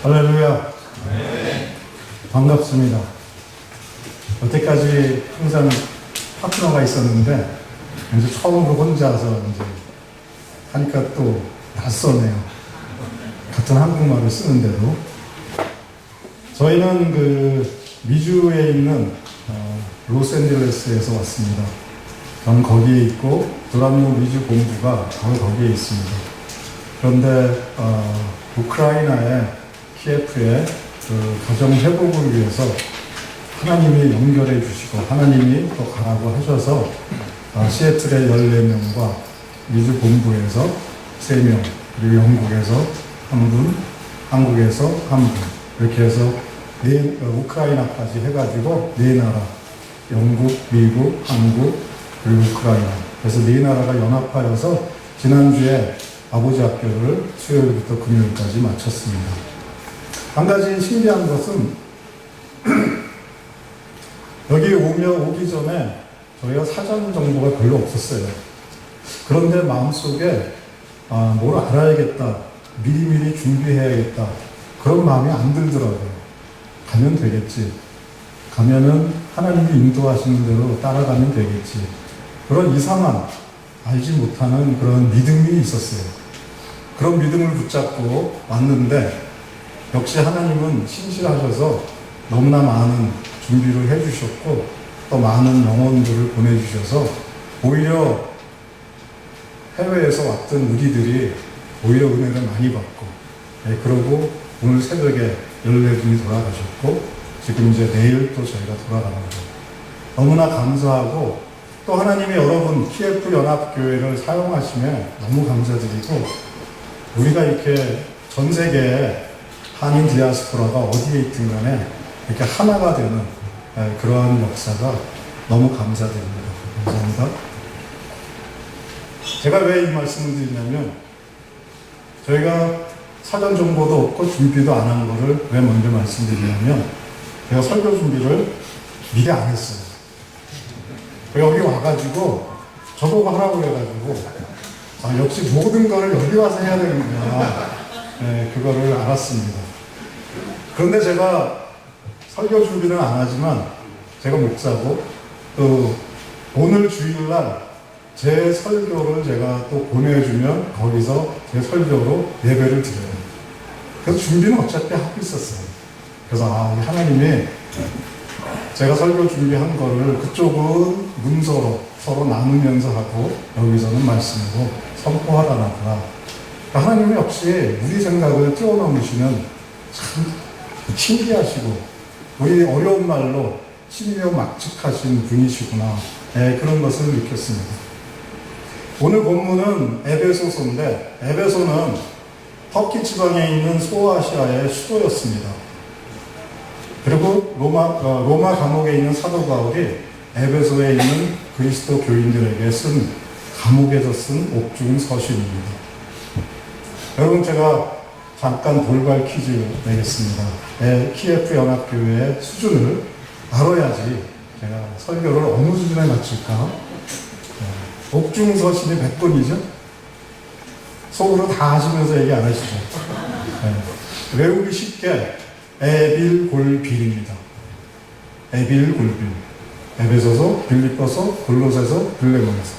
할렐루야. 네. 반갑습니다. 여태까지 항상 파트너가 있었는데 이제 처음으로 혼자서 이제 하니까 또 낯서네요. 같은 한국말을 쓰는데도. 저희는 그 미주에 있는 로스앤젤레스에서 왔습니다. 저는 거기에 있고 두란노 미주 본부가 바로 거기에 있습니다. 그런데 우크라이나의 키예프의 그 가정 회복을 위해서 하나님이 연결해 주시고 하나님이 또 가라고 하셔서 시애틀의 14명과 미주 본부에서 3명, 그리고 영국에서 1분, 한국에서 1분, 이렇게 해서 우크라이나까지 해가지고 4나라, 영국, 미국, 한국, 그리고 우크라이나, 그래서 4나라가 연합하여서 지난주에 아버지 학교를 수요일부터 금요일까지 마쳤습니다. 한 가지 신기한 것은 여기 오기 전에 저희가 사전 정보가 별로 없었어요. 그런데 마음속에 뭘 알아야겠다, 미리미리 준비해야겠다, 그런 마음이 안 들더라고요. 가면 되겠지. 가면은 하나님이 인도하시는 대로 따라가면 되겠지. 그런 이상한, 알지 못하는 그런 믿음이 있었어요. 그런 믿음을 붙잡고 왔는데 역시 하나님은 신실하셔서 너무나 많은 준비를 해주셨고 또 많은 영혼들을 보내주셔서 오히려 해외에서 왔던 우리들이 오히려 은혜를 많이 받고, 그러고 오늘 새벽에 14분이 돌아가셨고 지금 이제 내일 또 저희가 돌아가는 거예요. 너무나 감사하고 또 하나님이 여러분 키예프 연합교회를 사용하시면 너무 감사드리고, 우리가 이렇게 전 세계에 한인 디아스포라가 어디에 있든 간에 이렇게 하나가 되는 그러한 역사가 너무 감사드립니다. 감사합니다. 제가 왜 이 말씀을 드리냐면 저희가 사전 정보도 없고 준비도 안 한 거를 왜 먼저 말씀드리냐면 제가 설교 준비를 미리 안 했어요. 여기 와가지고 저보고 하라고 해가지고 역시 모든 거를 여기 와서 해야 되는구나, 그거를 알았습니다. 그런데 제가 설교 준비는 안 하지만 제가 목사고 또 오늘 주일날 제 설교를 제가 또 보내주면 거기서 제 설교로 예배를 드려요. 그래서 준비는 어차피 하고 있었어요. 그래서 하나님이 제가 설교 준비한 거를 그쪽은 문서로 서로 나누면서 하고 여기서는 말씀으로 선포하라나 보다. 하나님이 역시 우리 생각을 뛰어넘으시는 참 신기하시고 우리 어려운 말로 신이여 막측하신 분이시구나, 그런 것을 느꼈습니다. 오늘 본문은 에베소서인데 에베소는 터키 지방에 있는 소아시아의 수도였습니다. 그리고 로마 감옥에 있는 사도 바울이 에베소에 있는 그리스도 교인들에게 쓴 감옥에서 쓴 옥중 서신입니다. 여러분, 제가 잠깐 돌발 퀴즈 내겠습니다. 키예프 연합교회의 수준을 알아야지 제가 설교를 어느 수준에 맞출까? 옥중 서신이 100권이죠? 속으로 다 하시면서 얘기 안 하시죠? 외우기 쉽게 에빌골빌입니다. 에빌골빌. 에베소서, 빌립보서, 골로새서, 빌레몬서.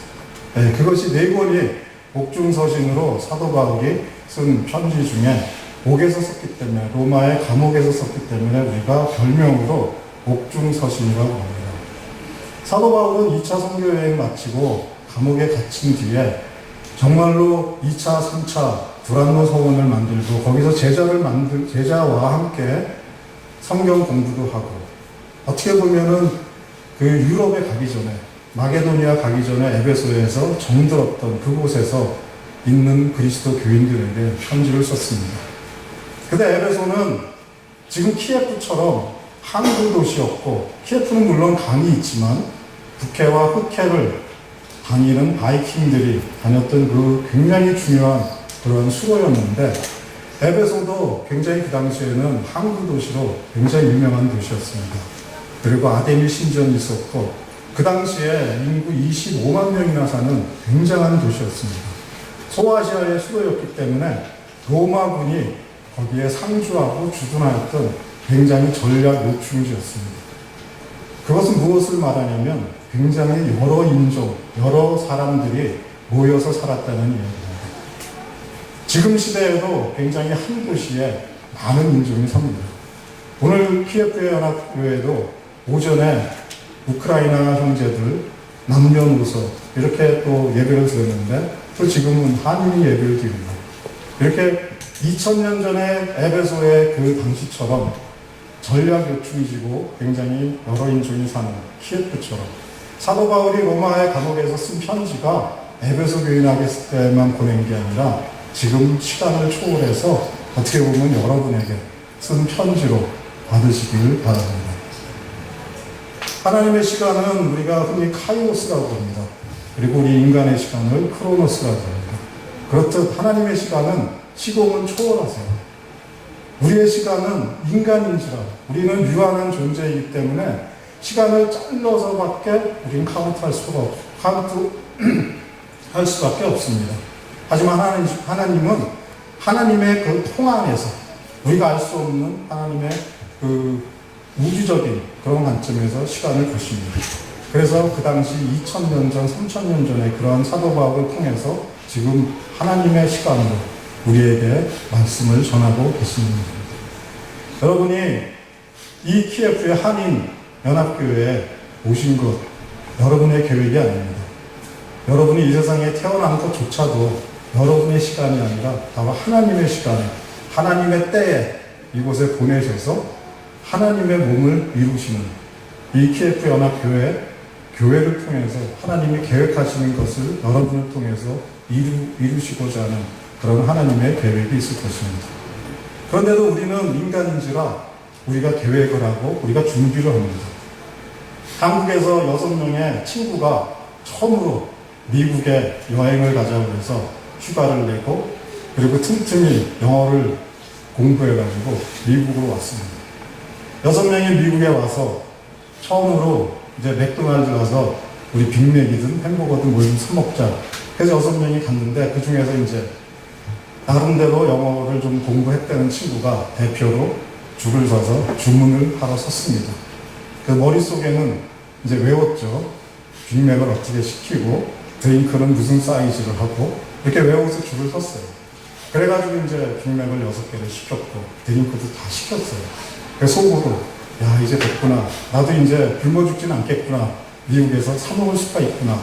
그것이 4권이 옥중 서신으로 사도 바울이 쓴 편지 중에 옥에서 썼기 때문에, 로마의 감옥에서 썼기 때문에 우리가 별명으로 옥중 서신이라고 합니다. 사도 바울은 2차 선교 여행 마치고 감옥에 갇힌 뒤에 정말로 2차, 3차 두란노 서원을 만들고 거기서 제자와 함께 성경 공부도 하고, 어떻게 보면은 그 유럽에 가기 전에, 마게도니아 가기 전에 에베소에서 정들었던 그곳에서 있는 그리스도 교인들에게 편지를 썼습니다. 근데 에베소는 지금 키예프처럼 항구 도시였고, 키예프는 물론 강이 있지만 북해와 흑해를 다니는 바이킹들이 다녔던 그 굉장히 중요한 그런 수도였는데, 에베소도 굉장히 그 당시에는 항구 도시로 굉장히 유명한 도시였습니다. 그리고 아데미 신전이 있었고, 그 당시에 인구 25만 명이나 사는 굉장한 도시였습니다. 소아시아의 수도였기 때문에 로마군이 거기에 상주하고 주둔하였던 굉장히 전략 요충지였습니다. 그것은 무엇을 말하냐면 굉장히 여러 인종, 여러 사람들이 모여서 살았다는 이야기입니다. 지금 시대에도 굉장히 한 도시에 많은 인종이 삽니다. 오늘 키예프 연합교회도 오전에 우크라이나 형제들 남녀노소 이렇게 또 예배를 드렸는데 또 지금은 한인이 예배를 드립니다. 이렇게 2000년 전에 에베소의 그 당시처럼 전략 요충지고 굉장히 여러 인종이 사는 키예프처럼 사도 바울이 로마의 감옥에서 쓴 편지가 에베소 교인에게만 보낸 게 아니라 지금 시간을 초월해서 어떻게 보면 여러분에게 쓴 편지로 받으시길 바랍니다. 하나님의 시간은 우리가 흔히 카이오스라고 합니다. 그리고 우리 인간의 시간을 크로노스라고 합니다. 그렇듯 하나님의 시간은 시공을 초월하세요. 우리의 시간은 인간인지라 우리는 유한한 존재이기 때문에 시간을 잘라서밖에 우리는 카운트할 수밖에 없습니다. 하지만 하나님은 하나님의 그 통 안에서 우리가 알 수 없는 하나님의 그 우주적인 그런 관점에서 시간을 보십니다. 그래서 그 당시 2000년 전, 3000년 전에 그러한 사도 바울을 통해서 지금 하나님의 시간으로 우리에게 말씀을 전하고 계십니다. 여러분이 이 키예프의 한인 연합교회에 오신 것 여러분의 계획이 아닙니다. 여러분이 이 세상에 태어난 것조차도 여러분의 시간이 아니라 바로 하나님의 시간에 하나님의 때에 이곳에 보내셔서 하나님의 몸을 이루시는 이 키예프 연합교회 교회를 통해서 하나님이 계획하시는 것을 여러분을 통해서 이루시고자 하는 그런 하나님의 계획이 있을 것입니다. 그런데도 우리는 인간인지라 우리가 계획을 하고 우리가 준비를 합니다. 한국에서 6명의 친구가 처음으로 미국에 여행을 가자고 해서 휴가를 내고 그리고 틈틈이 영어를 공부해가지고 미국으로 왔습니다. 6명이 미국에 와서 처음으로 이제 맥도날드 가서 우리 빅맥이든 햄버거든 뭘 사 먹자. 그래서 6명이 갔는데 그 중에서 이제 나름대로 영어를 좀 공부했다는 친구가 대표로 줄을 서서 주문을 하러 섰습니다. 그 머릿속에는 이제 외웠죠. 빅맥을 어떻게 시키고 드링크는 무슨 사이즈를 하고 이렇게 외워서 줄을 섰어요. 그래가지고 이제 빅맥을 6개를 시켰고 드링크도 다 시켰어요. 그래서 속으로 야 이제 됐구나. 나도 이제 굶어 죽진 않겠구나. 미국에서 사 먹을 수가 있구나.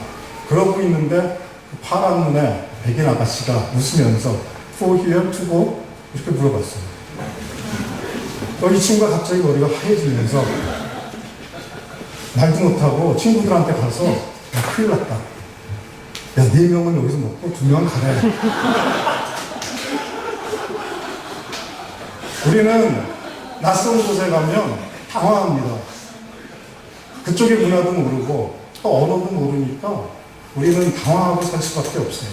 그러고 있는데 그 파란 눈에 백인 아가씨가 웃으면서 For here to go? 이렇게 물어봤어요. 이 친구가 갑자기 머리가 하얘지면서 말도 못하고 친구들한테 가서 야, 큰일 났다. 야, 4명은 여기서 먹고 2명은 가래. 우리는 낯선 곳에 가면 당황합니다. 그쪽의 문화도 모르고 또 언어도 모르니까 우리는 당황하고 살 수밖에 없어요.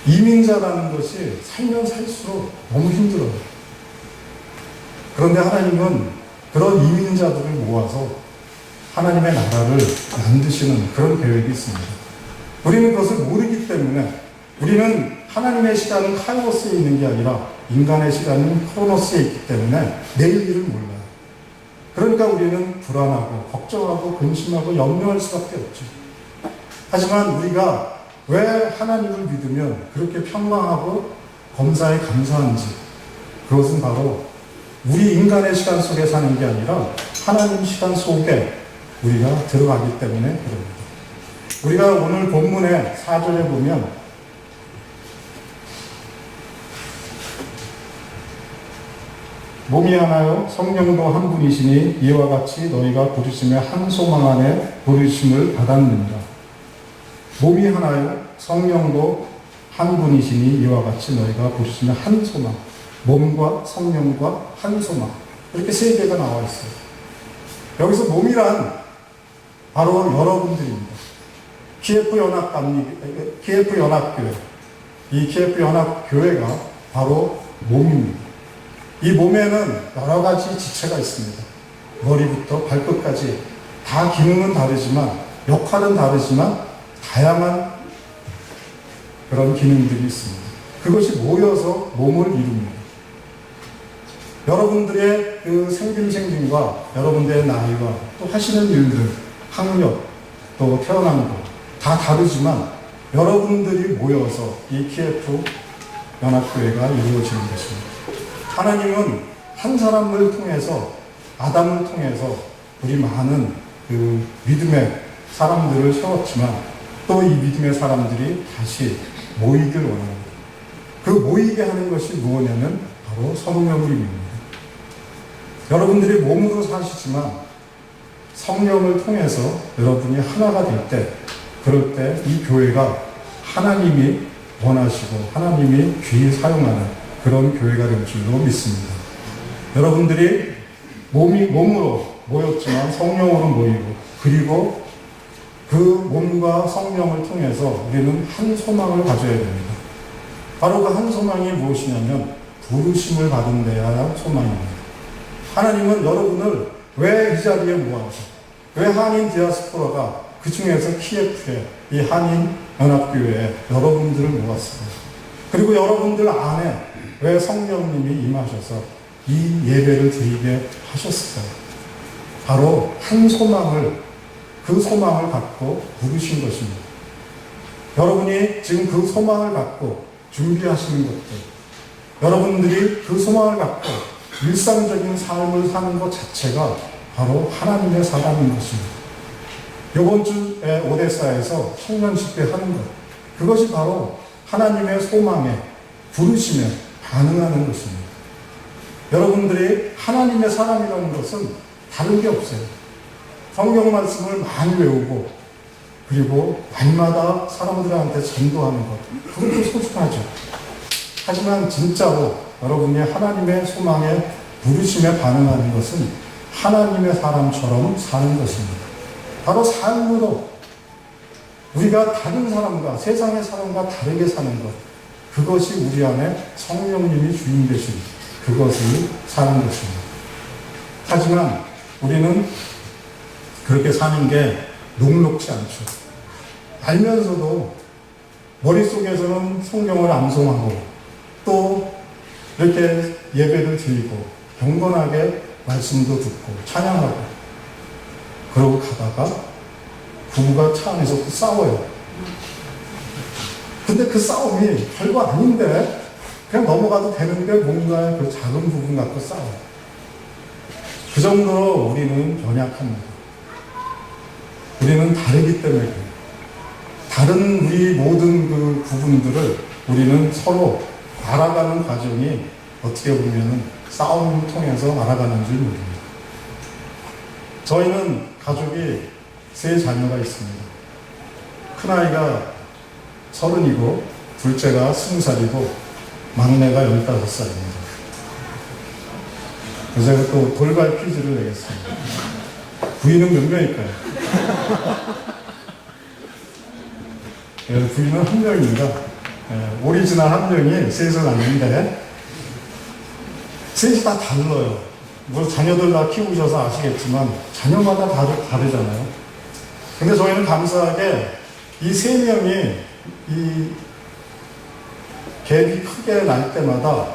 이민자라는 것이 살면 살수록 너무 힘들어요. 그런데 하나님은 그런 이민자들을 모아서 하나님의 나라를 만드시는 그런 계획이 있습니다. 우리는 그것을 모르기 때문에 우리는 하나님의 시간은 카이오스에 있는 게 아니라 인간의 시간은 크로노스에 있기 때문에 내일 일을 몰라요. 그러니까 우리는 불안하고 걱정하고 근심하고 염려할 수밖에 없죠. 하지만 우리가 왜 하나님을 믿으면 그렇게 평강하고 범사에 감사한지 그것은 바로 우리 인간의 시간 속에 사는 게 아니라 하나님 시간 속에 우리가 들어가기 때문에 그럽니다. 우리가 오늘 본문의 4절에 보면 몸이 하나요 성령도 한 분이시니 이와 같이 너희가 부르심의 한 소망 안에 부르심을 받았느니라. 몸이 하나요 성령도 한 분이시니 이와 같이 너희가 부르심의 한 소망. 몸과 성령과 한 소망. 이렇게 3개가 나와 있어요. 여기서 몸이란 바로 여러분들입니다. 키예프 연합교회. 이 키예프 연합교회가 바로 몸입니다. 이 몸에는 여러 가지 지체가 있습니다. 머리부터 발끝까지 다 기능은 다르지만 역할은 다르지만 다양한 그런 기능들이 있습니다. 그것이 모여서 몸을 이룹니다. 여러분들의 그 생김과 여러분들의 나이와 또 하시는 일들, 학력, 또 태어난 것 다 다르지만 여러분들이 모여서 이 키예프 연합교회가 이루어지는 것입니다. 하나님은 한 사람을 통해서, 아담을 통해서 우리 많은 그 믿음의 사람들을 세웠지만 또 이 믿음의 사람들이 다시 모이길 원합니다. 그 모이게 하는 것이 무엇냐면 바로 성령님입니다. 여러분들이 몸으로 사시지만 성령을 통해서 여러분이 하나가 될 때, 그럴 때 이 교회가 하나님이 원하시고 하나님이 귀히 사용하는 그런 교회가 될 줄로 믿습니다. 여러분들이 몸으로 모였지만 성령으로 모이고, 그리고 그 몸과 성령을 통해서 우리는 한 소망을 가져야 됩니다. 바로 그 한 소망이 무엇이냐면 부르심을 받은 데야 소망입니다. 하나님은 여러분을 왜 이 자리에 모아서, 왜 한인 디아스포라가 그 중에서 키예프에, 이 한인 연합교회에 여러분들을 모았습니다. 그리고 여러분들 안에 왜 성령님이 임하셔서 이 예배를 드리게 하셨을까요? 바로 한 소망을, 그 소망을 갖고 부르신 것입니다. 여러분이 지금 그 소망을 갖고 준비하시는 것들, 여러분들이 그 소망을 갖고 일상적인 삶을 사는 것 자체가 바로 하나님의 사람인 것입니다. 이번 주에 오데사에서 청년 집회 하는 것, 그것이 바로 하나님의 소망에, 부르심에 반응하는 것입니다. 여러분들이 하나님의 사람이라는 것은 다른 게 없어요. 성경 말씀을 많이 외우고, 그리고 날마다 사람들한테 전도하는 것, 그것도 소중하죠. 하지만 진짜로 여러분이 하나님의 소망에, 부르심에 반응하는 것은 하나님의 사람처럼 사는 것입니다. 바로 삶으로 우리가 다른 사람과, 세상의 사람과 다르게 사는 것, 그것이 우리 안에 성령님이 주인 되신 그것을 사는 것입니다. 하지만 우리는 그렇게 사는 게 녹록지 않죠. 알면서도 머릿속에서는 성경을 암송하고 또 이렇게 예배를 드리고 경건하게 말씀도 듣고 찬양하고, 그러고 가다가 부부가 차 안에서 또 싸워요. 근데 그 싸움이 별거 아닌데 그냥 넘어가도 되는데 뭔가 그 작은 부분 갖고 싸워요. 그 정도로 우리는 연약합니다. 우리는 다르기 때문에 그래요. 다른 우리 모든 그 부분들을 우리는 서로 알아가는 과정이 어떻게 보면 싸움을 통해서 알아가는 줄 모릅니다. 저희는 가족이 3 자녀가 있습니다. 큰아이가 30이고 둘째가 20살이고 막내가 15살입니다. 그래서 제가 또 돌발 퀴즈를 내겠습니다. 부인은 몇 명일까요? 부인은 1명입니다. 오리지널 1명이 셋을 낳는데 셋이 다 달라요. 뭐 자녀들 다 키우셔서 아시겠지만 자녀마다 다르잖아요. 근데 저희는 감사하게 이 3명이 이 갭이 크게 날 때마다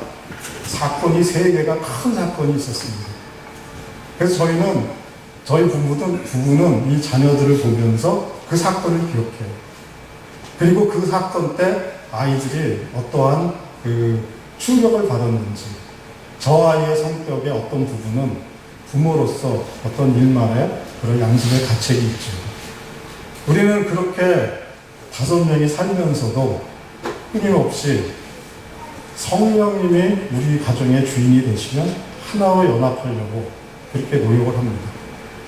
사건이 3개가 큰 사건이 있었습니다. 그래서 저희 부부는 이 자녀들을 보면서 그 사건을 기억해요. 그리고 그 사건 때 아이들이 어떠한 그 충격을 받았는지, 저 아이의 성격의 어떤 부분은 부모로서 어떤 일만의 그런 양심의 가책이 있죠. 우리는 그렇게 5명이 살면서도 끊임없이 성령님이 우리 가정의 주인이 되시면 하나로 연합하려고 그렇게 노력을 합니다.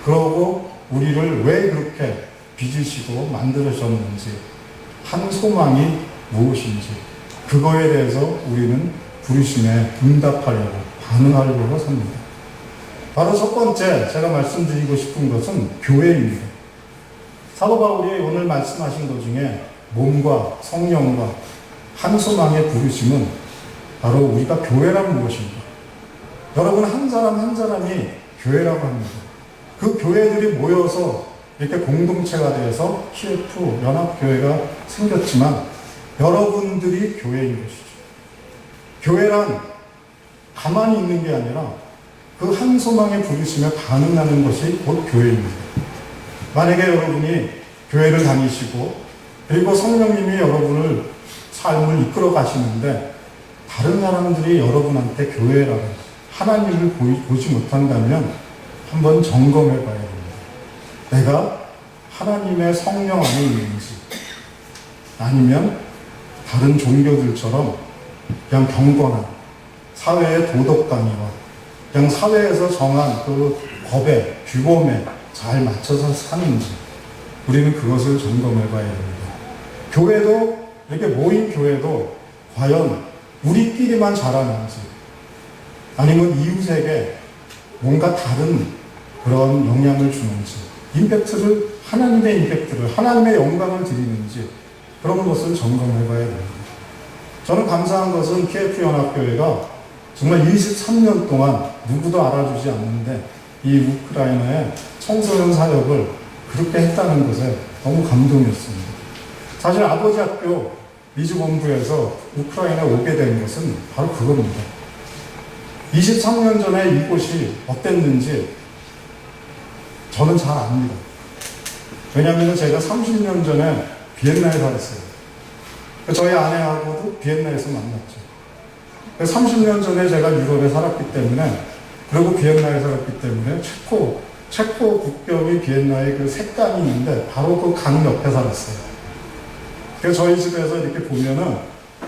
그러고 우리를 왜 그렇게 빚으시고 만들으셨는지, 한 소망이 무엇인지, 그거에 대해서 우리는 부르심에 응답하려고, 반응하려고 삽니다. 바로 첫 번째 제가 말씀드리고 싶은 것은 교회입니다. 사도 바울이 오늘 말씀하신 것 중에 몸과 성령과 한 소망의 부르심은 바로 우리가 교회란 무엇인가? 여러분 한 사람 한 사람이 교회라고 합니다. 그 교회들이 모여서 이렇게 공동체가 되어서 키예프 연합교회가 생겼지만 여러분들이 교회인 것이죠. 교회란 가만히 있는 게 아니라 그 한 소망의 부르심에 반응하는 것이 곧 교회입니다. 만약에 여러분이 교회를 다니시고 그리고 성령님이 여러분을 삶을 이끌어 가시는데 다른 사람들이 여러분한테 교회라고 하나님을 보지 못한다면 한번 점검해 봐야 됩니다. 내가 하나님의 성령 안에 있는지 아니면 다른 종교들처럼 그냥 경건한 사회의 도덕관이와 그냥 사회에서 정한 그 법에, 규범에 잘 맞춰서 사는지 우리는 그것을 점검해 봐야 됩니다. 교회도, 이렇게 모인 교회도 과연 우리끼리만 자라는지 아니면 이웃에게 뭔가 다른 그런 영향을 주는지 임팩트를, 하나님의 임팩트를, 하나님의 영광을 드리는지 그런 것을 점검해 봐야 됩니다. 저는 감사한 것은 KF연합교회가 정말 23년 동안 누구도 알아주지 않는데 이 우크라이나의 청소년 사역을 그렇게 했다는 것에 너무 감동이었습니다. 사실 아버지 학교 미주본부에서 우크라이나에 오게 된 것은 바로 그겁니다. 23년 전에 이곳이 어땠는지 저는 잘 압니다. 왜냐하면 제가 30년 전에 비엔나에 살았어요. 저희 아내하고도 비엔나에서 만났죠. 30년 전에 제가 유럽에 살았기 때문에, 그리고 비엔나에 살았기 때문에 체코 국경이 비엔나의 그 색강이 있는데 바로 그 강 옆에 살았어요. 그래서 저희 집에서 이렇게 보면은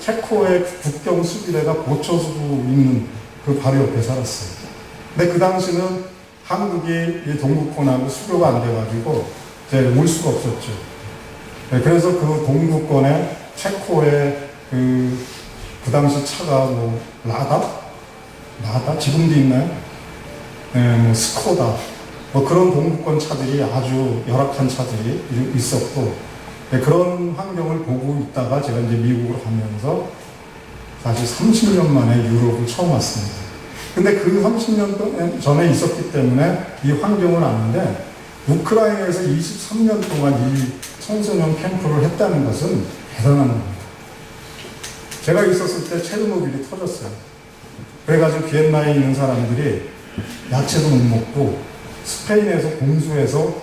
체코의 국경 수비대가 보초수구 있는 그 바로 옆에 살았어요. 근데 그 당시는 한국이 이 동구권하고 수교가 안 돼가지고 이제 올 수가 없었죠. 그래서 그 동구권에 체코의 그 당시 차가 뭐 라다 지금도 있나요? 뭐 스코다 뭐 그런 동구권 차들이 아주 열악한 차들이 있었고, 그런 환경을 보고 있다가 제가 이제 미국으로 가면서 사실 30년 만에 유럽을 처음 왔습니다. 근데 그 30년 전에 있었기 때문에 이 환경을 아는데, 우크라이나에서 23년 동안 이 청소년 캠프를 했다는 것은 대단한 겁니다. 제가 있었을 때 체르노빌이 터졌어요. 그래가지고 비엔나에 있는 사람들이 야채도 못 먹고 스페인에서 공수해서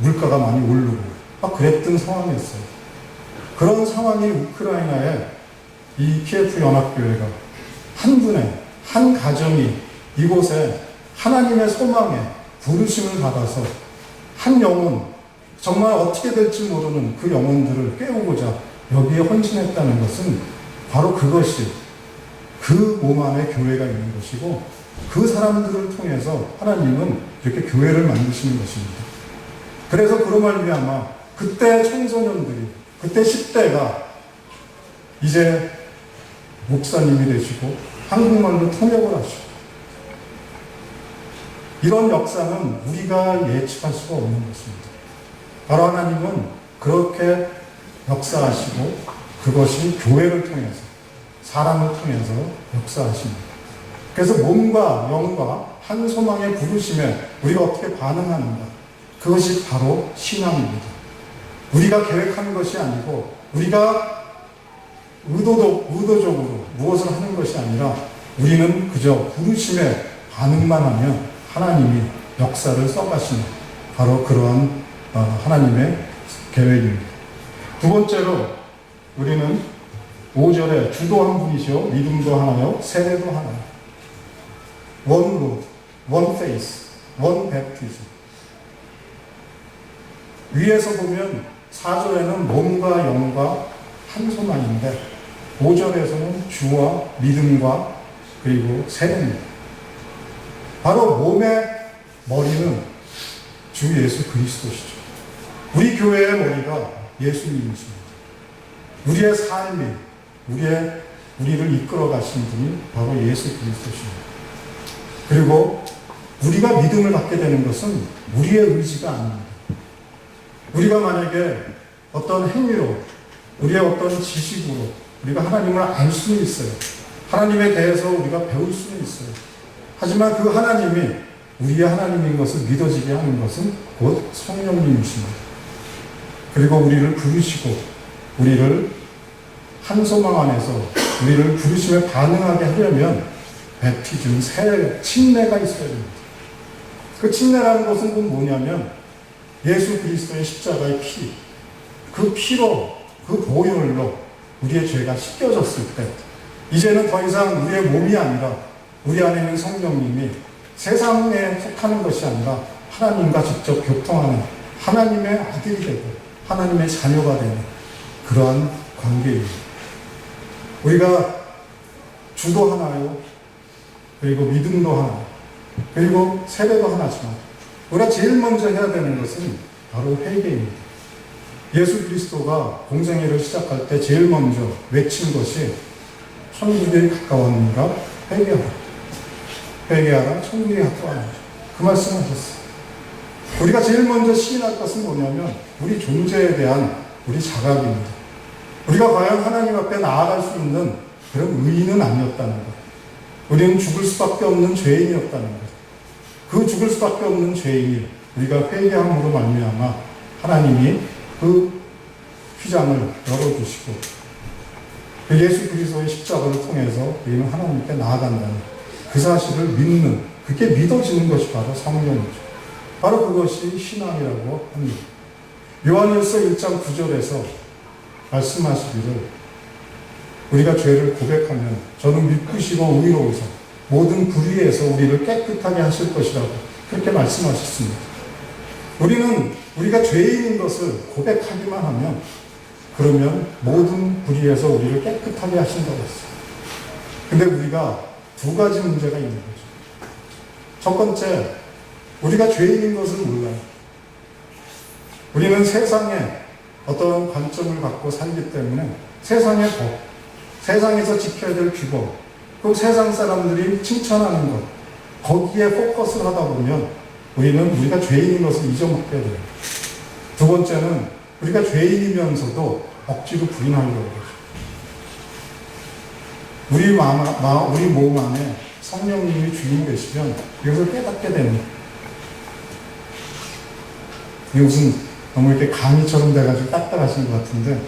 물가가 많이 오르고 막 그랬던 상황이었어요. 그런 상황이 우크라이나에 이 키예프 연합교회가 한 분의 한 가정이 이곳에 하나님의 소망에 부르심을 받아서 한 영혼, 정말 어떻게 될지 모르는 그 영혼들을 깨우고자 여기에 헌신했다는 것은 바로 그것이 그 몸 안에 교회가 있는 것이고, 그 사람들을 통해서 하나님은 이렇게 교회를 만드시는 것입니다. 그래서 그런 말미암아 그때 청소년들이, 그때 10대가 이제 목사님이 되시고 한국말로 통역을 하시고, 이런 역사는 우리가 예측할 수가 없는 것입니다. 바로 하나님은 그렇게 역사하시고 그것이 교회를 통해서, 사람을 통해서 역사하십니다. 그래서 몸과 영과 한 소망의 부르심에 우리가 어떻게 반응하는가, 그것이 바로 신앙입니다. 우리가 계획하는 것이 아니고 우리가 의도적으로 무엇을 하는 것이 아니라 우리는 그저 부르심에 반응만 하면 하나님이 역사를 써가시는 바로 그러한 하나님의 계획입니다. 두 번째로 우리는 5절에 주도 한 분이시오, 믿음도 하나요, 세례도 하나요. One Lord, One Faith, One Baptism. 위에서 보면 4절에는 몸과 영과 한 소망인데 5절에서는 주와 믿음과 그리고 세례입니다. 바로 몸의 머리는 주 예수 그리스도시죠. 우리 교회의 머리가 예수님이십니다. 우리의 삶이, 우리를 이끌어 가신 분이 바로 예수 그리스도십니다. 그리고 우리가 믿음을 갖게 되는 것은 우리의 의지가 아닙니다. 우리가 만약에 어떤 행위로, 우리의 어떤 지식으로 우리가 하나님을 알 수는 있어요. 하나님에 대해서 우리가 배울 수는 있어요. 하지만 그 하나님이 우리의 하나님인 것을 믿어지게 하는 것은 곧 성령님이십니다. 그리고 우리를 부르시고 우리를 한 소망 안에서 우리를 부르심에 반응하게 하려면 베티즘, 침례가 있어야 됩니다. 그 침례라는 것은 그 뭐냐면 예수 그리스도의 십자가의 피, 그 피로, 그 보혈로 우리의 죄가 씻겨졌을 때 이제는 더 이상 우리의 몸이 아니라 우리 안에 있는 성령님이 세상에 속하는 것이 아니라 하나님과 직접 교통하는 하나님의 아들이 되고 하나님의 자녀가 되는 그러한 관계입니다. 우리가 주도 하나요, 그리고 믿음도 하나, 그리고 세례도 하나지만 우리가 제일 먼저 해야 되는 것은 바로 회개입니다. 예수 그리스도가 공생애를 시작할 때 제일 먼저 외친 것이 천국이 가까웠느니라 회개하라. 회개하라, 천국이 가까웠느니라. 그 말씀을 하셨어요. 우리가 제일 먼저 시인할 것은 뭐냐면 우리 존재에 대한 우리 자각입니다. 우리가 과연 하나님 앞에 나아갈 수 있는 그런 의인은 아니었다는 것. 우리는 죽을 수밖에 없는 죄인이었다는 것. 그 죽을 수밖에 없는 죄인이 우리가 회개함으로 말미암아 하나님이 그 휘장을 열어주시고 그 예수 그리스도의 십자가를 통해서 우리는 하나님께 나아간다는 그 사실을 믿는, 그게 믿어지는 것이 바로 성령이죠. 바로 그것이 신앙이라고 합니다. 요한일서 1장 9절에서 말씀하시기를 우리가 죄를 고백하면 저는 믿으시고 의로우셔 모든 불의에서 우리를 깨끗하게 하실 것이라고 그렇게 말씀하셨습니다. 우리는 우리가 죄인인 것을 고백하기만 하면 그러면 모든 불의에서 우리를 깨끗하게 하신다고 했어요. 근데 우리가 두 가지 문제가 있는 거죠. 첫 번째, 우리가 죄인인 것을 몰라요. 우리는 세상에 어떤 관점을 갖고 살기 때문에 세상의 법, 세상에서 지켜야 될 규범, 또 세상 사람들이 칭찬하는 것, 거기에 포커스를 하다 보면 우리는 우리가 죄인인 것을 잊어먹게 돼요. 두 번째는 우리가 죄인이면서도 억지로 부인하려고 그러죠. 우리 몸 안에 성령님이 주인 되시면 이것을 깨닫게 됩니다. 이게 무슨 너무 이렇게 강의처럼 돼가지고 딱딱하신 것 같은데,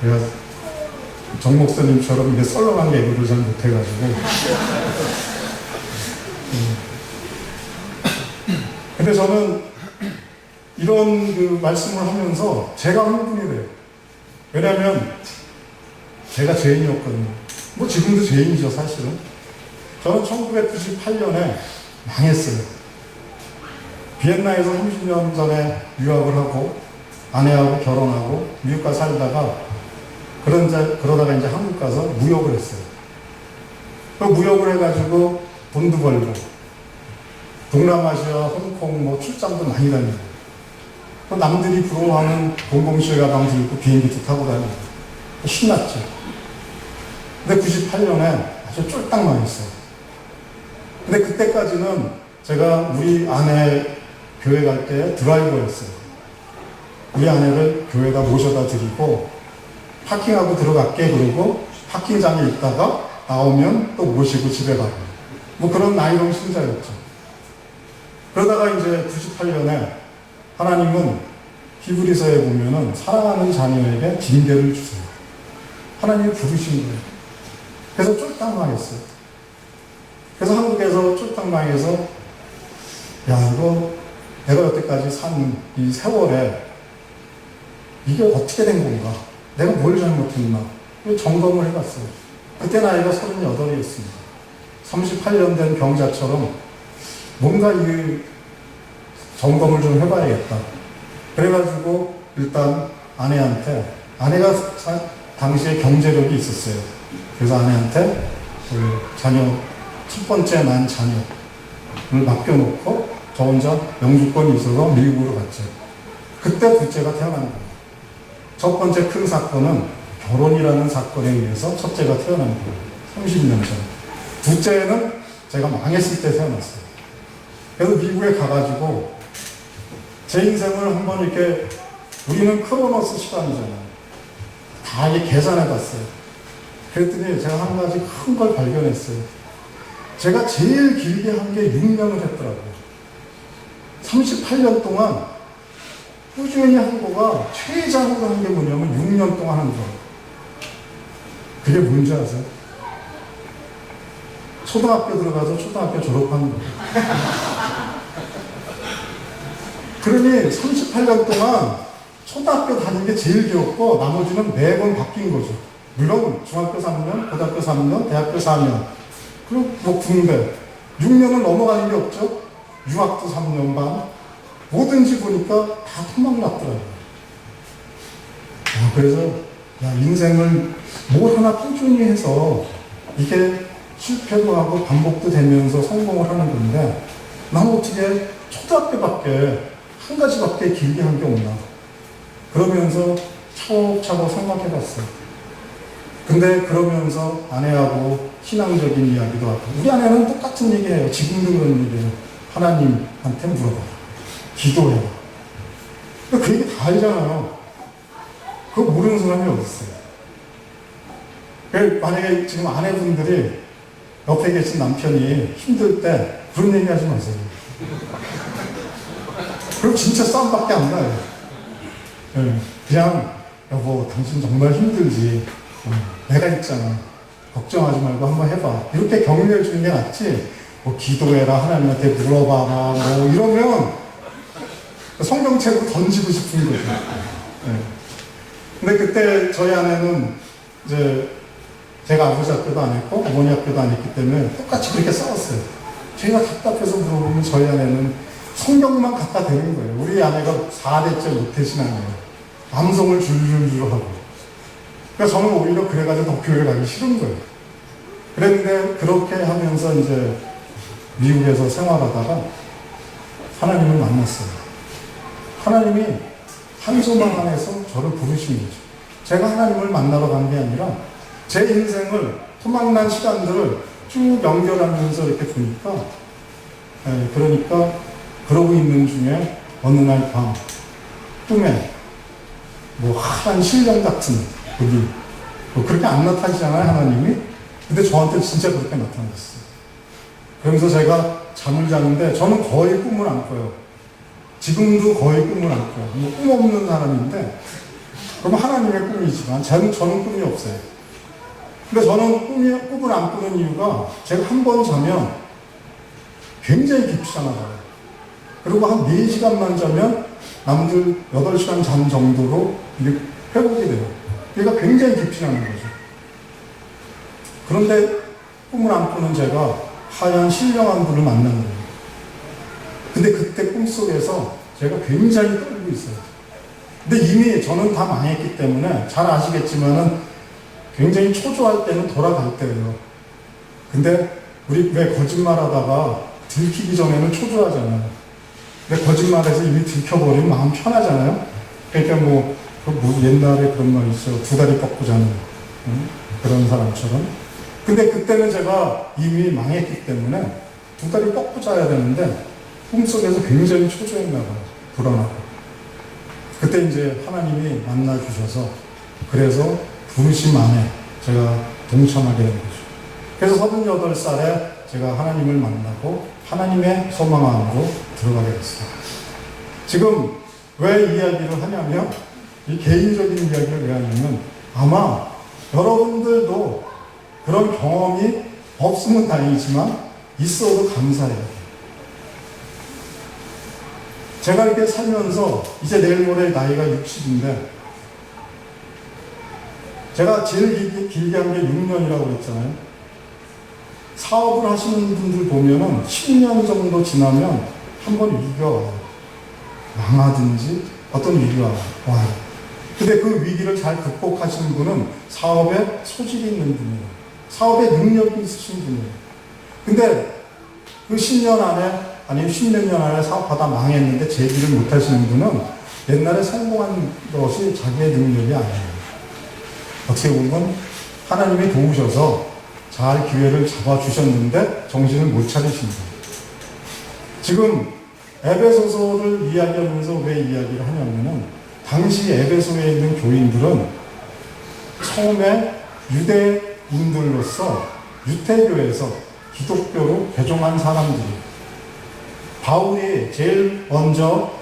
내가 정 목사님처럼 이게 썰렁한 개그를 잘 못해가지고. 근데 저는 이런 그 말씀을 하면서 제가 흥분이 돼요. 왜냐면 제가 죄인이었거든요. 뭐 지금도 죄인이죠, 사실은. 저는 1998년에 망했어요. 비엔나에서 30년 전에 유학을 하고 아내하고 결혼하고 미국 가서 살다가 그러다가 이제 한국 가서 무역을 했어요. 그 무역을 해가지고 돈도 벌고 동남아시아, 홍콩 뭐 출장도 많이 다니고 또 남들이 부러워하는 007 가방 들고 비행기도 타고 다니고 신났죠. 근데 98년에 아주 쫄딱 망했어요. 근데 그때까지는 제가 우리 아내 교회 갈 때 드라이버였어요. 우리 아내를 교회에다 모셔다 드리고 파킹하고 들어갈게 그러고 파킹장에 있다가 나오면 또 모시고 집에 가고 뭐 그런 나이롱 신자였죠. 그러다가 이제 98년에 하나님은 히브리서에 보면은 사랑하는 자녀에게 징계를 주세요. 하나님이 부르신 거예요. 그래서 쫄딱 망했어요. 그래서 한국에서 쫄딱 망해서 야 이거 내가 여태까지 산 이 세월에 이게 어떻게 된 건가? 내가 뭘 잘못했나? 점검을 해봤어요. 그때 나이가 38이었습니다. 38년 된 병자처럼 뭔가 이 점검을 좀 해봐야겠다. 그래가지고 일단 아내한테, 아내가 당시에 경제력이 있었어요. 그래서 아내한테 그 자녀, 첫 번째 난 자녀를 맡겨놓고 저 혼자 영주권이 있어서 미국으로 갔죠. 그때 둘째가 태어난 거예요. 첫 번째 큰 사건은 결혼이라는 사건에 의해서 첫째가 태어난 거예요. 30년 전. 둘째는 제가 망했을 때 태어났어요. 그래서 미국에 가가지고 제 인생을 한번 이렇게, 우리는 크로노스 시간이잖아요. 다 이게 계산해봤어요. 그랬더니 제가 한 가지 큰 걸 발견했어요. 제가 제일 길게 한 게 6년을 했더라고요. 38년 동안 꾸준히 한 거가 최장으로 한 게 뭐냐면 6년 동안 한 거. 그게 뭔지 아세요? 초등학교 들어가서 초등학교 졸업하는 거예요. 그러니 38년 동안 초등학교 다닌 게 제일 귀엽고 나머지는 매번 바뀐 거죠. 물론 중학교 3년, 고등학교 3년, 대학교 4년, 그리고 뭐 군대 6년은 넘어가는 게 없죠. 유학도 3년 반, 뭐든지 보니까 다 토막났더라고요. 그래서 인생을 뭘 하나 꾸준히 해서 이게 실패도 하고 반복도 되면서 성공을 하는 건데 나는 어떻게 초등학교밖에 한 가지밖에 길게 한 게 없나. 그러면서 차곡차곡 생각해봤어요. 근데 그러면서 아내하고 신앙적인 이야기도 하고, 우리 아내는 똑같은 얘기해요. 지금도 그런 얘기해요. 하나님한테 물어봐. 기도해라. 그 얘기 다 알잖아요. 그거 모르는 사람이 어딨어요. 만약에 지금 아내분들이 옆에 계신 남편이 힘들 때 그런 얘기 하지 마세요. 그럼 진짜 싸움밖에 안 나요. 그냥 여보 당신 정말 힘들지. 내가 있잖아. 걱정하지 말고 한번 해봐. 이렇게 격려해 주는 게 낫지. 뭐 기도해라, 하나님한테 물어봐라, 뭐 이러면 성경책으로 던지고 싶은 거죠. 근데 그때 저희 아내는 이제 제가 아버지 학교도 안 했고 어머니 학교도 안 했기 때문에 똑같이 그렇게 싸웠어요. 제가 답답해서 물어보면 저희 아내는 성경만 갖다 대는 거예요. 우리 아내가 4대째 모태신앙이에요. 암송을 줄줄줄 하고. 그러니까 저는 오히려 그래가지고 더 교회 가기 싫은 거예요. 그랬는데 그렇게 하면서 이제 미국에서 생활하다가 하나님을 만났어요. 하나님이 한 소망 안에서 저를 부르신 거죠. 제가 하나님을 만나러 간 게 아니라 제 인생을 토막난 시간들을 쭉 연결하면서 이렇게 보니까, 그러니까 그러고 있는 중에 어느 날 밤 꿈에 뭐 하얀 신령 같은 여기 뭐 그렇게 안 나타나시잖아요, 하나님이. 근데 저한테 진짜 그렇게 나타났어요. 그러면서 제가 잠을 자는데 저는 거의 꿈을 안 꿔요. 지금도 거의 꿈을 안 꿔요. 뭐 꿈 없는 사람인데, 그럼 하나님의 꿈이지만 저는 꿈이 없어요. 근데 저는 꿈을 안 꾸는 이유가 제가 한 번 자면 굉장히 깊이 자나봐요. 그리고 한 4시간만 자면 남들 8시간 잔 정도로 이게 회복이 돼요. 그러니까 굉장히 깊이 자는 거죠. 그런데 꿈을 안 꾸는 제가 하얀 신령한 분을 만난 거예요. 근데 그때 꿈속에서 제가 굉장히 떨고 있어요. 근데 이미 저는 다 망했기 때문에 잘 아시겠지만은 굉장히 초조할 때는 돌아갈 때예요. 근데 우리 왜 거짓말 하다가 들키기 전에는 초조하잖아요. 근데 거짓말해서 이미 들켜버리면 마음 편하잖아요. 그러니까 뭐 옛날에 그런 말 있어요. 2다리 뻗고 자는 그런 사람처럼. 근데 그때는 제가 이미 망했기 때문에 2다리 뻗고 자야 되는데 꿈속에서 굉장히 초조했나 봐요. 불안하고. 그때 이제 하나님이 만나 주셔서 그래서 부르심 안에 제가 동참하게 된 거죠. 그래서 38살에 제가 하나님을 만나고 하나님의 소망 안으로 들어가게 됐어요. 지금 왜 이야기를 하냐면, 이 개인적인 이야기를 왜 하냐면, 아마 여러분들도 그런 경험이 없으면 다행이지만 있어도 감사해요. 제가 이렇게 살면서 이제 내일 모레 나이가 60인데 제가 제일 길게 한 게 6년이라고 그랬잖아요. 사업을 하시는 분들 보면은 10년 정도 지나면 한 번 위기가 와요. 망하든지 어떤 위기가 와요. 근데 그 위기를 잘 극복하시는 분은 사업에 소질이 있는 분이에요. 사업에 능력이 있으신 분이에요. 근데 그 10년 안에, 아니면 10몇 년 안에 사업하다 망했는데 재기를 못 하시는 분은 옛날에 성공한 것이 자기의 능력이 아니에요. 어떻게 보면 하나님이 도우셔서 잘 기회를 잡아주셨는데 정신을 못 차리십니다. 지금 에베소서를 이야기하면서 왜 이야기를 하냐면은, 당시 에베소에 있는 교인들은 처음에 유대인들로서 유태교에서 기독교로 개종한 사람들이에요. 바울이 제일 먼저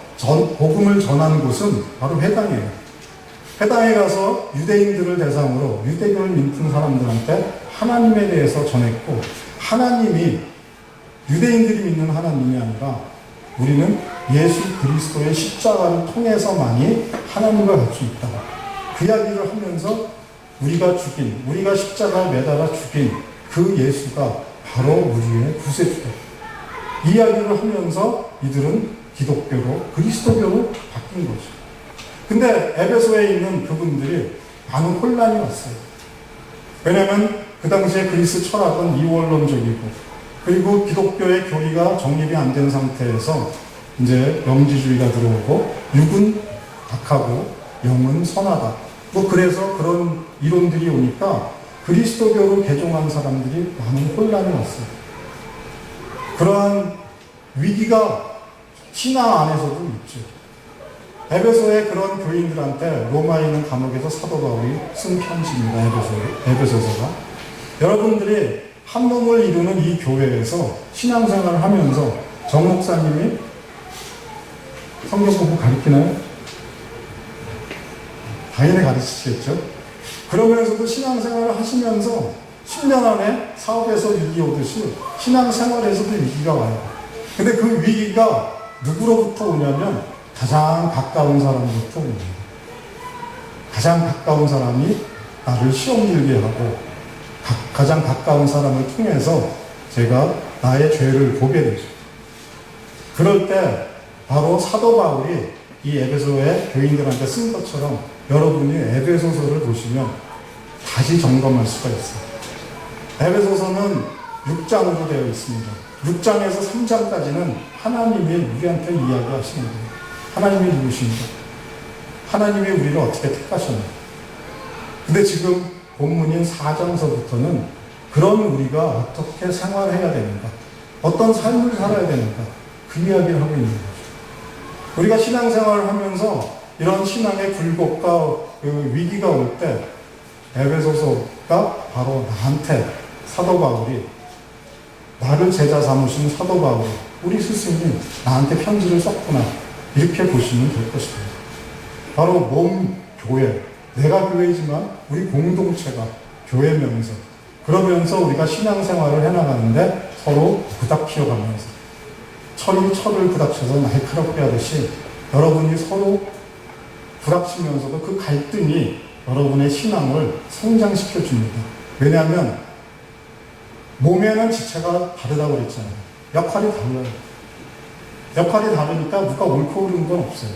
복음을 전한 곳은 바로 회당이에요. 회당에 가서 유대인들을 대상으로 유대교를 믿는 사람들한테 하나님에 대해서 전했고, 하나님이 유대인들이 믿는 하나님이 아니라 우리는 예수 그리스도의 십자가를 통해서만이 하나님과 갈 수 있다. 그 이야기를 하면서 우리가 십자가에 매달아 죽인 그 예수가 바로 우리의 구세주다. 이 이야기를 하면서 이들은 기독교로, 그리스도교로 바뀐 거죠. 근데 에베소에 있는 그분들이 많은 혼란이 왔어요. 왜냐하면 그 당시에 그리스 철학은 이원론적이고, 그리고 기독교의 교리가 정립이 안 된 상태에서 이제 영지주의가 들어오고, 육은 악하고 영은 선하다. 그래서 그런 이론들이 오니까 그리스도교로 개종한 사람들이 많은 혼란이 왔어요. 그러한 위기가 신앙 안에서도 있죠. 에베소의 그런 교인들한테 로마에 있는 감옥에서 사도 바울이 쓴 편지입니다. 에베소서가. 여러분들이 한 몸을 이루는 이 교회에서 신앙생활을 하면서 정 목사님이 성경 공부 가르치나요? 당연히 가르치시겠죠. 그러면서도 신앙생활을 하시면서 10년 안에 사업에서 위기 오듯이 신앙생활에서도 위기가 와요. 근데 그 위기가 누구로부터 오냐면 가장 가까운 사람으로부터 옵니다. 가장 가까운 사람이 나를 시험 들게 하고 가장 가까운 사람을 통해서 제가 나의 죄를 보게 되죠. 그럴 때 바로 사도 바울이 이 에베소의 교인들한테 쓴 것처럼 여러분이 에베소서를 보시면 다시 점검할 수가 있어요. 에베소서는 6장으로 되어 있습니다. 6장에서 3장까지는 하나님이 우리한테 이야기하시는 거예요. 하나님이 누구십니까? 하나님이 우리를 어떻게 택하셨나요? 근데 지금 본문인 4장서부터는 그런 우리가 어떻게 생활해야 되는가, 어떤 삶을 살아야 되는가, 그 이야기를 하고 있는 거죠. 우리가 신앙생활을 하면서 이런 신앙의 굴곡과 그 위기가 올 때 에베소서가 바로 나한테 사도 바울이, 나를 제자 삼으신 사도 바울이, 우리 스승이 나한테 편지를 썼구나, 이렇게 보시면 될 것입니다. 바로 몸 교회, 내가 교회지만 우리 공동체가 교회면서, 그러면서 우리가 신앙생활을 해나가는데 서로 부닥치어가면서, 철이 철을 부닥쳐서 날카롭게 하듯이 여러분이 서로 부닥치면서도 그 갈등이 여러분의 신앙을 성장시켜 줍니다. 왜냐하면 몸에는 지체가 다르다고 그랬잖아요. 역할이 달라요. 역할이 다르니까 누가 옳고 그른 건 없어요.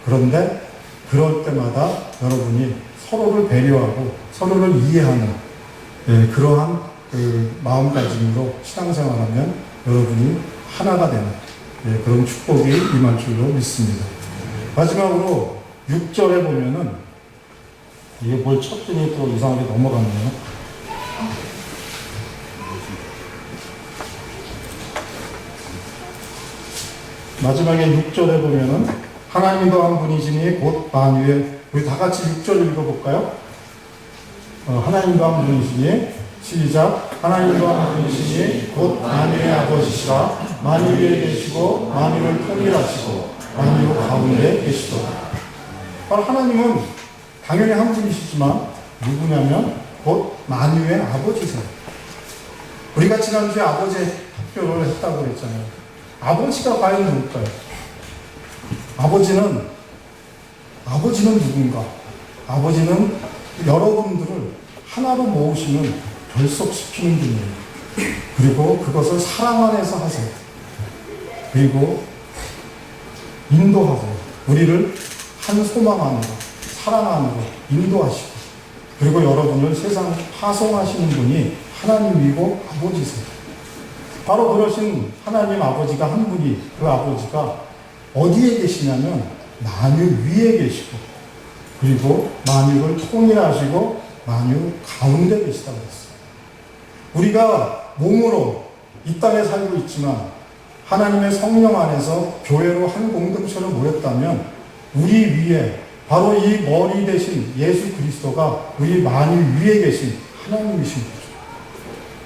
그런데 그럴 때마다 여러분이 서로를 배려하고 서로를 이해하는 그러한 그 마음가짐으로 신앙생활하면 여러분이 하나가 되는 그런 축복이 임할 줄로 믿습니다. 마지막으로 6절에 보면은, 이게 뭘 쳤더니 또 이상하게 넘어갔네요. 마지막에 6절에 보면은 하나님도 한 분이시니 곧 만유의, 우리 다 같이 6절 읽어볼까요? 하나님도 한 분이시니, 시작. 하나님도 한 분이시니 곧 만유의 아버지시라. 만유 위에 계시고 만유를 통일하시고 만유 가운데 계시도다. 바로 하나님은 당연히 한 분이시지만 누구냐면 곧 만유의 아버지세요. 우리가 지난주에 아버지의発表를 했다고 했잖아요. 아버지가 과연 누굴까요? 아버지는 누군가? 아버지는 여러분들을 하나로 모으시는, 결속시키는 분이에요. 그리고 그것을 사랑 안에서 하세요. 그리고 인도하세요. 우리를 한 소망 안으로, 사랑 안으로 인도하시고, 그리고 여러분을 세상 파송하시는 분이 하나님이고 아버지세요. 바로 그러신 하나님 아버지가 한 분이, 그 아버지가 어디에 계시냐면 만유 위에 계시고, 그리고 만유를 통일하시고 만유 가운데 계시다고 했어요. 우리가 몸으로 이 땅에 살고 있지만 하나님의 성령 안에서 교회로 한 공동체로 모였다면 우리 위에 바로 이 머리 대신 예수 그리스도가 우리 만유 위에 계신 하나님이신 거죠.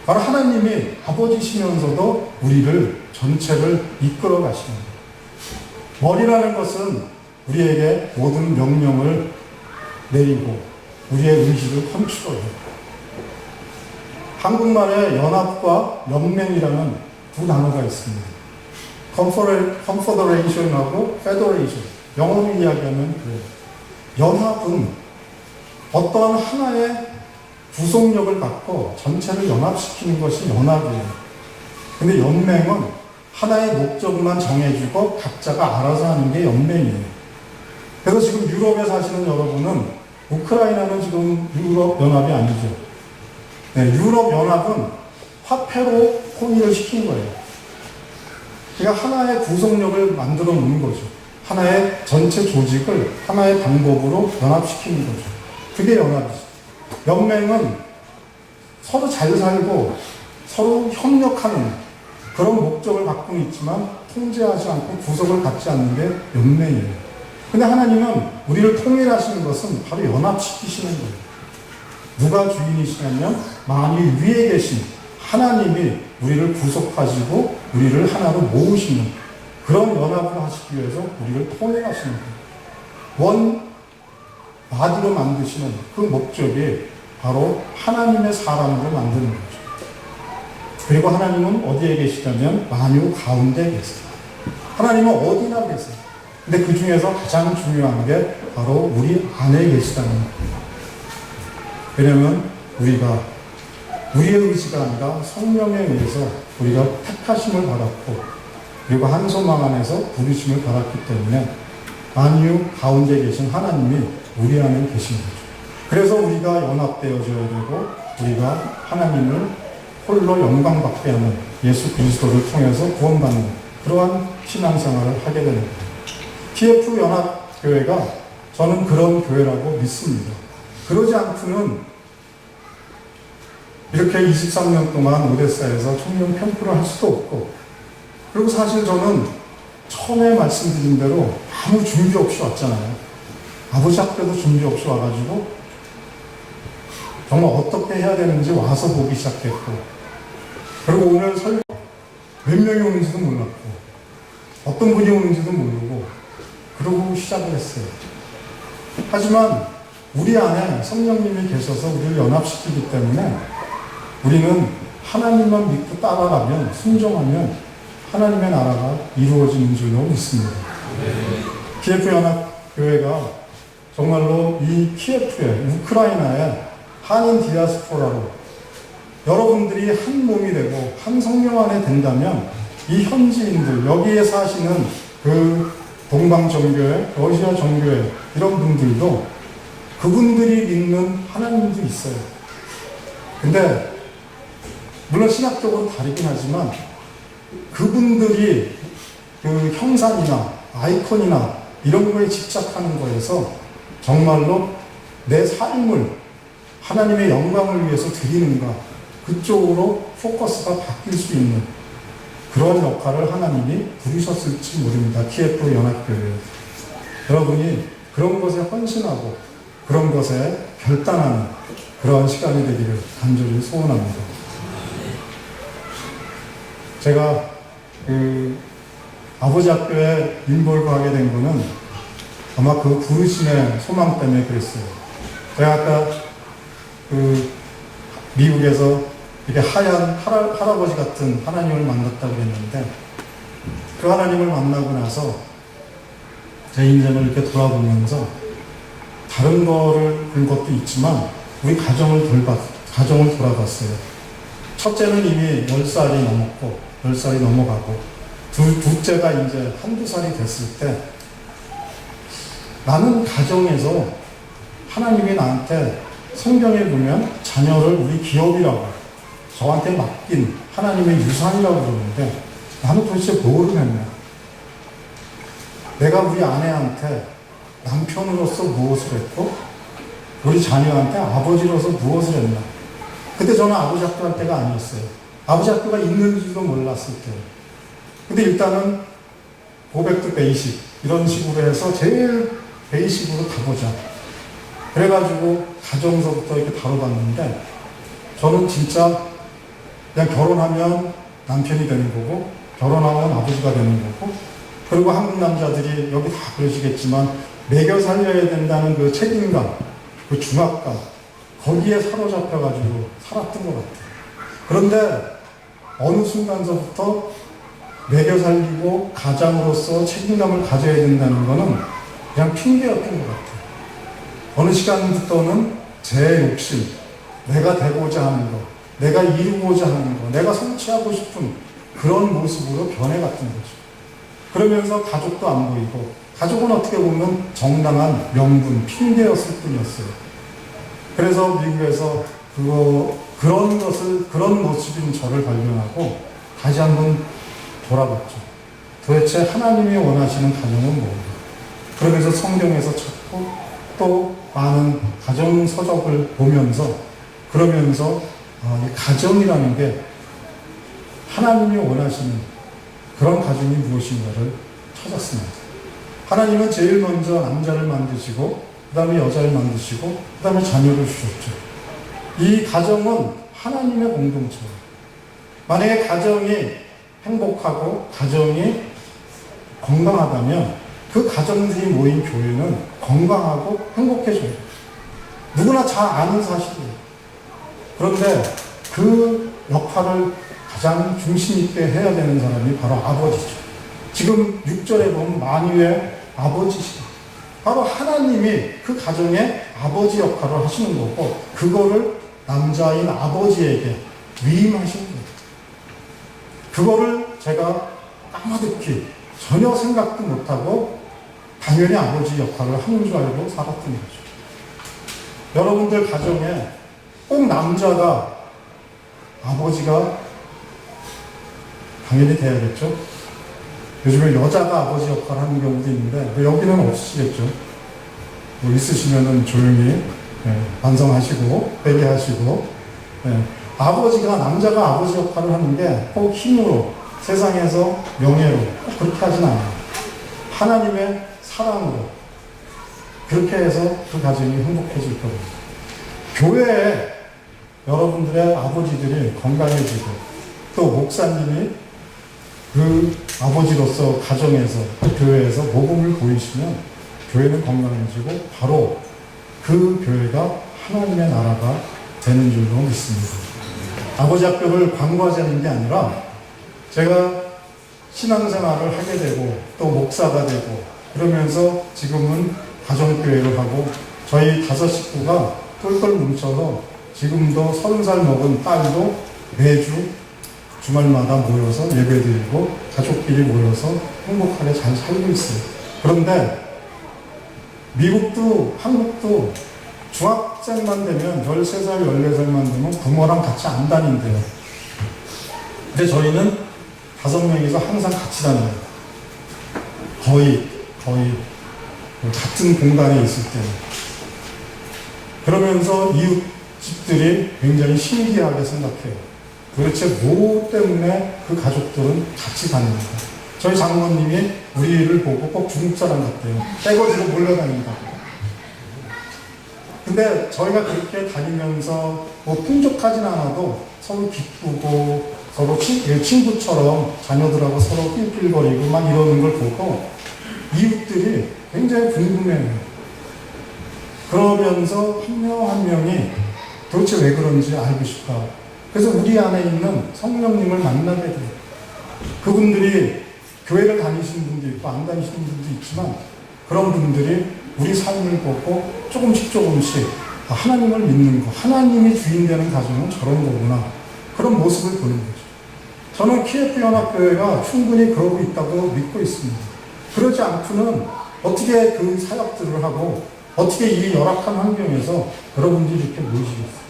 바로 하나님이 아버지시면서도 우리를 전체를 이끌어 가시는 거예요. 머리라는 것은 우리에게 모든 명령을 내리고 우리의 의지를 컨트롤해요. 한국말에 연합과 연맹이라는 두 단어가 있습니다. Confederation하고 Federation. 영어로 이야기하면 그래요. 연합은 어떠한 하나의 구속력을 갖고 전체를 연합시키는 것이 연합이에요. 근데 연맹은 하나의 목적만 정해주고 각자가 알아서 하는 게 연맹이에요. 그래서 지금 유럽에 사시는 여러분은 우크라이나는 지금 유럽 연합이 아니죠. 네, 유럽 연합은 화폐로 통일을 시킨 거예요. 그러니까 하나의 구속력을 만들어 놓은 거죠. 하나의 전체 조직을 하나의 방법으로 연합시키는 거죠. 그게 연합이죠. 연맹은 서로 잘 살고 서로 협력하는 그런 목적을 갖고 있지만 통제하지 않고 구속을 갖지 않는 게 연맹이에요. 근데 하나님은 우리를 통일하시는 것은 바로 연합시키시는 거예요. 누가 주인이시냐면 만유 위에 계신 하나님이 우리를 구속하시고 우리를 하나로 모으시는 그런 연합을 하시기 위해서 우리를 통일하시는 거예요. 원 바디로 만드시는 그 목적이 바로 하나님의 사람으로 만드는 거죠. 그리고 하나님은 어디에 계시냐면 만유 가운데 계세요. 하나님은 어디나 계세요. 근데 그 중에서 가장 중요한 게 바로 우리 안에 계시다는 거예요. 왜냐면 우리가 우리의 의지가 아니라 성령에 의해서 우리가 택하심을 받았고 그리고 한 소망 안에서 부르심을 받았기 때문에 만유 가운데 계신 하나님이 우리 안에 계신 거죠. 그래서 우리가 연합되어져야 되고 우리가 하나님을 홀로 영광받게 하는 예수 그리스도를 통해서 구원받는 그러한 신앙생활을 하게 되는 거예요. TF 연합교회가 저는 그런 교회라고 믿습니다. 그러지 않고는 이렇게 23년 동안 오데사에서 청년 캠프를 할 수도 없고 그리고 사실 저는 처음에 말씀드린 대로 아무 준비 없이 왔잖아요. 아버지 학교도 준비 없이 와가지고 정말 어떻게 해야 되는지 와서 보기 시작했고 그리고 오늘 설교 몇 명이 오는지도 몰랐고 어떤 분이 오는지도 모르고 그러고 시작을 했어요. 하지만 우리 안에 성령님이 계셔서 우리를 연합시키기 때문에 우리는 하나님만 믿고 따라가면 순종하면 하나님의 나라가 이루어지는 줄로 믿습니다. TF연합교회가 정말로 이 키예프에 우크라이나에 한인 디아스포라로 여러분들이 한 몸이 되고 한 성령 안에 된다면 이 현지인들 여기에 사시는 그 동방 정교회, 러시아 정교회 이런 분들도 그분들이 믿는 하나님도 있어요. 근데 물론 신학적으로 다르긴 하지만 그분들이 그 형상이나 아이콘이나 이런 거에 집착하는 거에서 정말로 내 삶을 하나님의 영광을 위해서 드리는가 그쪽으로 포커스가 바뀔 수 있는 그런 역할을 하나님이 부르셨을지 모릅니다. 키예프 연합교회 여러분이 그런 것에 헌신하고 그런 것에 결단하는 그런 시간이 되기를 간절히 소원합니다. 제가 그 아버지 학교에 인볼브 하게 된 거는 아마 그 부르심의 소망 때문에 그랬어요. 제가 아까 그 미국에서 이렇게 하얀 할아버지 같은 하나님을 만났다고 그랬는데 그 하나님을 만나고 나서 제 인생을 이렇게 돌아보면서 다른 거를 본 것도 있지만 우리 가정을 돌아봤어요. 첫째는 이미 10살이 넘었고 10살이 넘어가고 둘째가 이제 한두 살이 됐을 때 나는 가정에서 하나님이 나한테 성경에 보면 자녀를 우리 기업이라고 저한테 맡긴 하나님의 유산이라고 그러는데 나는 도대체 뭐를 했냐? 내가 우리 아내한테 남편으로서 무엇을 했고 우리 자녀한테 아버지로서 무엇을 했나? 그때 저는 아버지 학교 할 때가 아니었어요. 아버지 학교가 있는지도 몰랐을 때예요. 근데 일단은 고백도 베이식 이런 식으로 해서 제일 베이식으로 가보자. 그래가지고 가정서부터 이렇게 다뤄봤는데 저는 진짜 그냥 결혼하면 남편이 되는 거고 결혼하면 아버지가 되는 거고 그리고 한국 남자들이 여기 다 그러시겠지만 매겨 살려야 된다는 그 책임감, 그 중압감 거기에 사로잡혀가지고 살았던 것 같아요. 그런데 어느 순간서부터 매겨 살리고 가장으로서 책임감을 가져야 된다는 것은 그냥 핑계였던 것 같아요. 어느 시간부터는 제 욕심, 내가 되고자 하는 것, 내가 이루고자 하는 것, 내가 성취하고 싶은 그런 모습으로 변해갔던 거죠. 그러면서 가족도 안 보이고, 가족은 어떻게 보면 정당한 명분, 핑계였을 뿐이었어요. 그래서 미국에서 그런 모습인 저를 발견하고 다시 한번 돌아봤죠. 도대체 하나님이 원하시는 가정은 뭔가? 그러면서 성경에서 찾고 또 많은 가정 서적을 보면서 그러면서 이 가정이라는 게 하나님이 원하시는 그런 가정이 무엇인가를 찾았습니다. 하나님은 제일 먼저 남자를 만드시고 그 다음에 여자를 만드시고 그 다음에 자녀를 주셨죠. 이 가정은 하나님의 공동체예요. 만약에 가정이 행복하고 가정이 건강하다면 그 가정들이 모인 교회는 건강하고 행복해져요. 누구나 잘 아는 사실이에요. 그런데 그 역할을 가장 중심 있게 해야 되는 사람이 바로 아버지죠. 지금 6절에 보면 만유의 아버지시죠. 바로 하나님이 그 가정의 아버지 역할을 하시는 거고 그거를 남자인 아버지에게 위임하신 거예요. 그거를 제가 까마득히 전혀 생각도 못하고 당연히 아버지 역할을 하는 줄 알고 살았던 거죠. 여러분들 가정에 꼭 남자가 아버지가 당연히 돼야겠죠. 요즘에 여자가 아버지 역할을 하는 경우도 있는데 여기는 없으시겠죠. 뭐 있으시면은 조용히 반성하시고 회개하시고 남자가 아버지 역할을 하는 게 꼭 힘으로 세상에서 명예로 꼭 그렇게 하진 않아요. 하나님의 사랑으로 그렇게 해서 그 가정이 행복해질 겁니다. 교회에 여러분들의 아버지들이 건강해지고 또 목사님이 그 아버지로서 가정에서 그 교회에서 모범을 보이시면 교회는 건강해지고 바로 그 교회가 하나님의 나라가 되는 줄로 믿습니다. 아버지 학교를 광고하자는 게 아니라 제가 신앙생활을 하게 되고 또 목사가 되고 그러면서 지금은 가정교회를 하고 저희 5 식구가 똘똘 뭉쳐서 지금도 30살 먹은 딸도 매주 주말마다 모여서 예배드리고 가족끼리 모여서 행복하게 잘 살고 있어요. 그런데 미국도 한국도 중학생만 되면 13살, 14살만 되면 부모랑 같이 안 다닌대요. 근데 저희는 5명이서 항상 같이 다녀요. 거의 같은 공간에 있을 때는. 그러면서 이웃집들이 굉장히 신기하게 생각해요. 도대체 뭐 때문에 그 가족들은 같이 다닙니까? 저희 장모님이 우리를 보고 꼭 중국 사람 같대요. 떼거지로 몰려다닌다고. 근데 저희가 그렇게 다니면서 뭐 풍족하진 않아도 서로 기쁘고 서로 친구처럼 자녀들하고 서로 낄낄거리고 막 이러는 걸 보고 이웃들이 굉장히 궁금해요. 그러면서 한 명 한 명이 도대체 왜 그런지 알고 싶다. 그래서 우리 안에 있는 성령님을 만나게 돼요. 그분들이 교회를 다니시는 분도 있고 안 다니시는 분도 있지만 그런 분들이 우리 삶을 보고 조금씩 하나님을 믿는 거, 하나님이 주인 되는 가정은 저런 거구나. 그런 모습을 보는 거죠. 저는 키예프 연합교회가 충분히 그러고 있다고 믿고 있습니다. 그러지 않고는 어떻게 그 사역들을 하고 어떻게 이 열악한 환경에서 여러분들이 이렇게 모이시겠어요.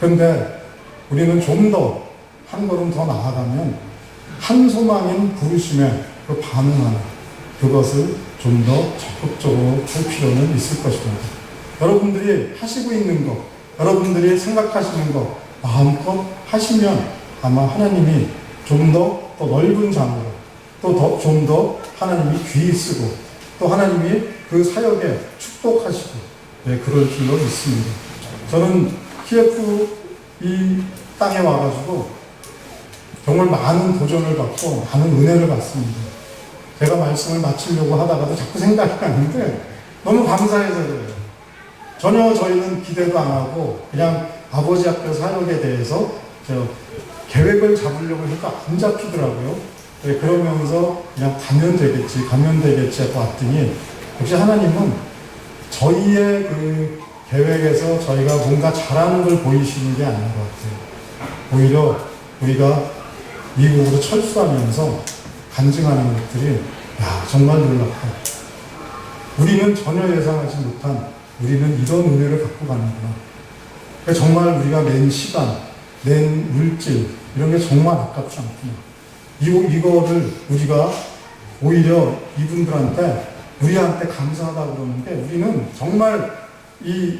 그런데 우리는 좀 더 한 걸음 더 나아가면 한 소망인 부르심에 그 반응하는 그것을 좀 더 적극적으로 할 필요는 있을 것입니다. 여러분들이 하시고 있는 것, 여러분들이 생각하시는 것 마음껏 하시면 아마 하나님이 좀 더 넓은 장으로 또 좀 더 하나님이 귀히 쓰고 또 하나님이 그 사역에 축복하시고 그럴 줄로 믿습니다. 저는 키예프 이 땅에 와가지고 정말 많은 도전을 받고 많은 은혜를 받습니다. 제가 말씀을 마치려고 하다가도 자꾸 생각이 나는데 너무 감사해서 그래요. 전혀 저희는 기대도 안 하고 그냥 아버지 학교 사역에 대해서 계획을 잡으려고 해도 안 잡히더라고요. 네, 그러면서 그냥 가면 되겠지 하고 왔더니 역시 하나님은 저희의 그 계획에서 저희가 뭔가 잘하는 걸 보이시는 게 아닌 것 같아요. 오히려 우리가 미국으로 철수하면서 간증하는 것들이 정말 놀랍다. 우리는 전혀 예상하지 못한 우리는 이런 은혜를 갖고 가는구나. 그러니까 정말 우리가 낸 시간, 낸 물질 이런 게 정말 아깝지 않구나. 이거를 우리가 오히려 이분들한테 우리한테 감사하다 그러는데 우리는 정말 이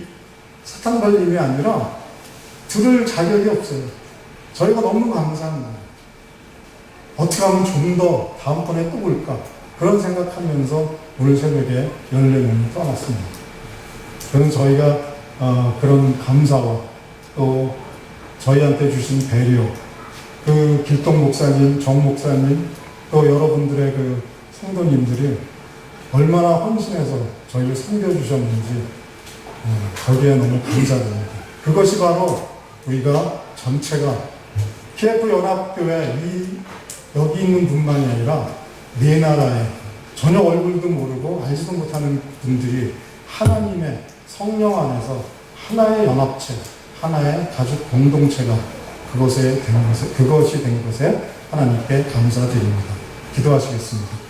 사탕 발림이 아니라 들을 자격이 없어요. 저희가 너무 감사한 거예요. 어떻게 하면 좀 더 다음번에 또 올까 그런 생각하면서 오늘 새벽에 14명이 떠났습니다. 저는 저희가 그런 감사와 또 저희한테 주신 배려, 그 길동 목사님, 정 목사님, 또 여러분들의 그 성도님들이 얼마나 헌신해서 저희를 섬겨주셨는지 거기에 너무 감사드립니다. 그것이 바로 우리가 전체가 TF 연합교회 여기 있는 분만이 아니라 네 나라에 전혀 얼굴도 모르고 알지도 못하는 분들이 하나님의 성령 안에서 하나의 연합체, 하나의 가족 공동체가 그것이 된 것에 하나님께 감사드립니다. 기도하시겠습니다.